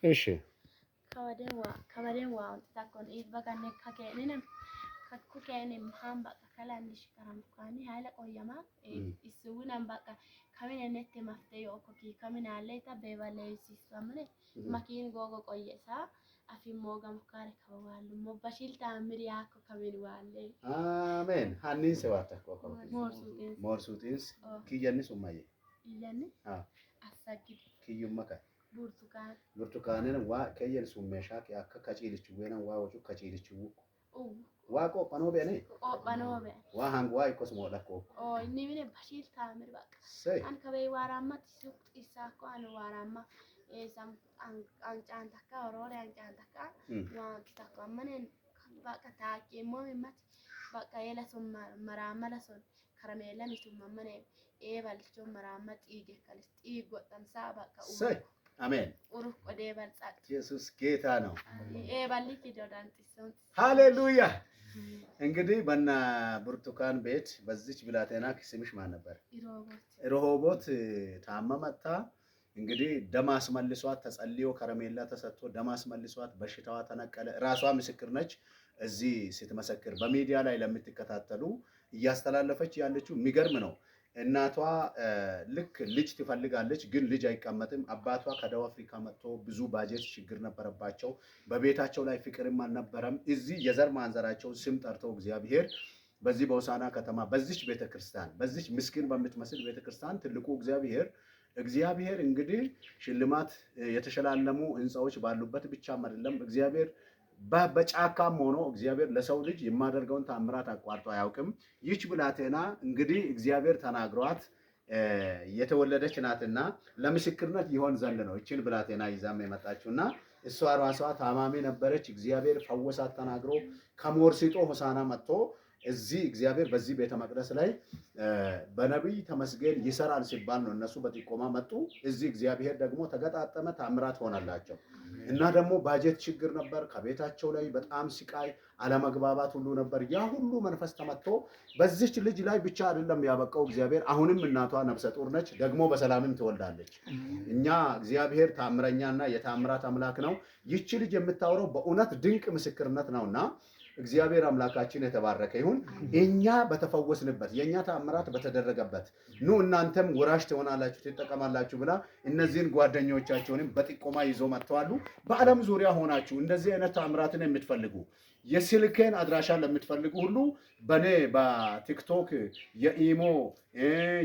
እሺ ከበደን ዋው ተታኮን ኢት በጋነ ከከኔንም ከኩከኔም ሃምባ ከላንዲሽ ከራምኳኒ ኃይለ ቆየማ ኢሱውናም በቃ ከመነነት ማፍተዮ ኦኮኪ ከመና አለይታ በባላይ ሲስተምነ ማኪን ጎጎ ቆየሳ አፊ ሞጋም ካረ ከዋሉ ሞባሽል ታምር ያኮ ከመን ዋለ አሜን ሃኒን ሰዋታ ኮኮ ሞርሱቲንስ ኪየንስ ኡማዬ ይያኔ አሳጊድ ኪዩመካ burtukaaneen waa kayyan summeeshaa akka kaciilichu weena waa wacu kaciilichu waa qophanoo beene waa hangu waa ikkos moo dhakko inni mine bashil taamir baqa an kabay waaraamma tisuq isaako an waaraamma sam an caantakka oroore an caantakka waa kitakko ammanen baqa taaqee moo mimati baqa yela sun maraamala sun karameela mitum ammane balcho maraamma xiige kalis xiigodhan saa baqa አሜን ኡሩፍ ቆዴ ባልጻት ኢየሱስ ጌታ ነው ባልኪ ዶዳንቲሶን ሃሌሉያ እንግዲህ በእና ብርቱካን ቤት በዚች ብላቴና ስምሽ ማን ነበር ሮሆቦት ታመመታ እንግዲህ ደማስ መልሷት ተጸልዮ ከረሜላ ተሰጥቶ ደማስ መልሷት በሽታዋ ተነቀለ ራሷ ምስክር ነች እዚህ ስትመሰክር በሚዲያ ላይ ለምትከታተሉ እያስተላለፈች ያለችው የሚገርም ነው እናቷ ልክ ልጅ ትፈልጋለች ግን ልጅ አይቀመጥም አባቷ ከደቡብ አፍሪካ መጥቶ ብዙ ባጀት ችግር ነበረባቸው በቤታቸው ላይ ፍቅርም አልነበረም እዚህ የዘር ማንዘራቸው ስም ጠርተው እግዚአብሔር በዚህ በውሳና ከተማ በዚች ቤተክርስቲያን በዚች ምስኪን በምትመስል ቤተክርስቲያን ትልቁ እግዚአብሔር እንግዲህ ሽልማት የተሸላለሙ ህንጻዎች ባሉበት ብቻም አይደለም እግዚአብሔር በጫካም ሆኖ እግዚአብሔር ለሰው ልጅ የማደርገውን ታምራት አቋርጦ አያውቅም ይች ብላቴና እንግዲህ እግዚአብሔር ተናግሯት የተወለደች ናትና ለምስክርነት ይሆን ዘንድ ነው እቺን ብላቴና ይዛም የመጣችውና እሷ ራሷ ታማሚ ነበረች እግዚአብሔር ፈወሳት ተናግሮ ከሞርሲጦ ሆሳና መጥቶ እዚህ እግዚአብሔር በዚህ ቤተ መቅደስ ላይ በነብይ ተመስገን ይሰራል ሲባል ነው እነሱ በጥቆማ መጡ እዚህ እግዚአብሔር ደግሞ ተገጣጠመ ታምራት ሆነላቸው እና ደግሞ ባጀት ችግር ነበር ከቤታቸው ላይ በጣም ስቃይ አለመግባባት ሁሉ ነበር ያ ሁሉ መንፈስ ተመቶ በዚች ልጅ ላይ ብቻ አይደለም ያበቃው እግዚአብሔር አሁንም እናቷ ነፍሰ ጡር ነች ደግሞ በሰላምም ትወልዳለች እኛ እግዚአብሔር ታምረኛና የታምራት አምላክ ነው ይቺ ልጅ የምታወራው በእውነት ድንቅ ምስክርነት ነውና እግዚአብሔር አምላካችን የተባረከ ይሁን እኛ በተፈወስንበት የኛ ታምራት በተደረገበት ኑ እናንተም ወራሽ ትሆናላችሁ ትጠቀማላችሁ ብላ እነዚህን ጓደኞቻቸውንም በጥቆማ ይዞ መጥተዋል በአለም ዙሪያ ሆናችሁ እንደዚህ አይነት ታምራትን የምትፈልጉ የስልኬን አድራሻ ለምትፈልጉ ሁሉ በኔ በቲክቶክ የኢሞ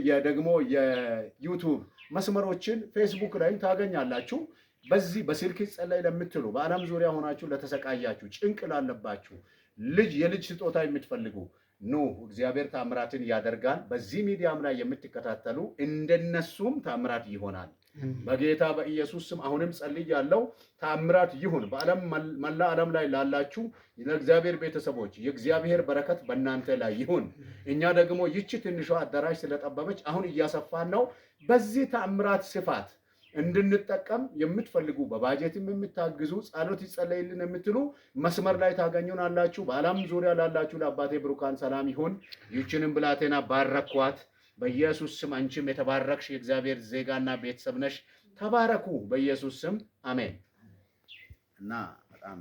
የደግሞ የዩቲዩብ መስመሮችን ፌስቡክ ላይ ታገኛላችሁ በዚህ በስልክ ጸላይ ለምትሉ በአለም ዙሪያ ሆናችሁ ለተሰቃያችሁ ጭንቅ ላለባችሁ የልጅ ስጦታ የምትፈልጉ ኑ እግዚአብሔር ታምራትን ያደርጋል በዚህ ሚዲያም ላይ የምትከታተሉ እንደነሱም ታምራት ይሆናል በጌታ በኢየሱስ ስም አሁንም ጸልያለሁ ታምራት ይሁን በአለም መላ ዓለም ላይ ላላችሁ ለእግዚአብሔር ቤተሰቦች የእግዚአብሔር በረከት በእናንተ ላይ ይሁን እኛ ደግሞ ይቺ ትንሿ አዳራሽ ስለጠበበች አሁን እያሰፋን ነው በዚህ ታምራት ስፋት እንድንጠቀም የምትፈልጉ በባጀትም የምታግዙ ጸሎት ይጸለይልን የምትሉ መስመር ላይ ታገኙናላችሁ በአለም ዙሪያ ላላችሁ ለአባቴ ብሩካን ሰላም ይሁን ይህችንም ብላቴና ባረኳት በኢየሱስ ስም አንቺም የተባረክሽ የእግዚአብሔር ዜጋና ቤተሰብ ነሽ ተባረኩ በኢየሱስ ስም አሜን እና በጣም